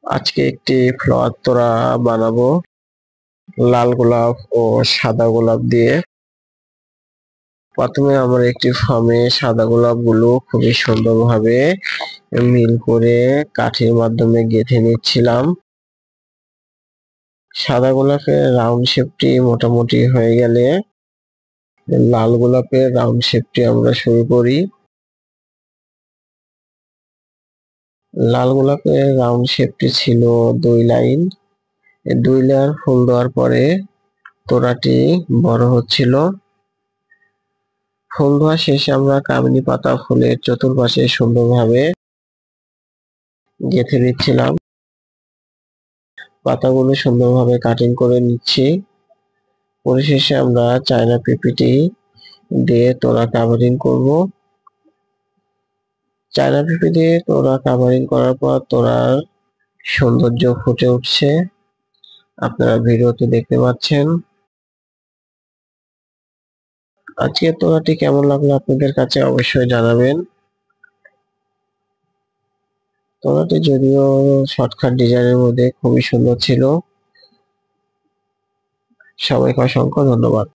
আজকে একটি ফ্লাওয়ার তোড়া বানাবো লাল গোলাপ ও সাদা গোলাপ দিয়ে। প্রথমে আমরা একটি ফার্মে সাদা গোলাপ গুলো খুবই সুন্দরভাবে মিল করে কাঠির মাধ্যমে গেঁথে নিচ্ছিলাম। সাদা গোলাপের রাউন্ড শেপটি মোটামুটি হয়ে গেলে লাল গোলাপের রাউন্ড শেপটি আমরা শুরু করি। লাল গোলাপের রাউন্ড শেপটি ছিল 2 লাইন। 2 লেয়ার ফুল দেওয়ার পরে তোড়াটি বড় হচ্ছিল। ফুল দেওয়া শেষে আমরা কামিনী পাতা ফুলের চতুর্পাশে সুন্দরভাবে গেঁথে নিচ্ছিলাম। পাতাগুলো সুন্দরভাবে কাটিং করে নিচ্ছি। পরিশেষে আমরা চায়না পিপিটি দিয়ে তোড়া কাভারিং করব। চায়না পিপি দিয়ে তোড়া কাভারিং করার পর তোড়ার সৌন্দর্য ফুটে উঠছে, আপনারা ভিডিওতে দেখতে পাচ্ছেন। আজকের তোড়াটি কেমন লাগলো আপনাদের কাছে অবশ্যই জানাবেন। তোড়াটি যদিও শর্টকাট ডিজাইনের মধ্যে খুবই সুন্দর ছিল। সবাইকে অসংখ্য ধন্যবাদ।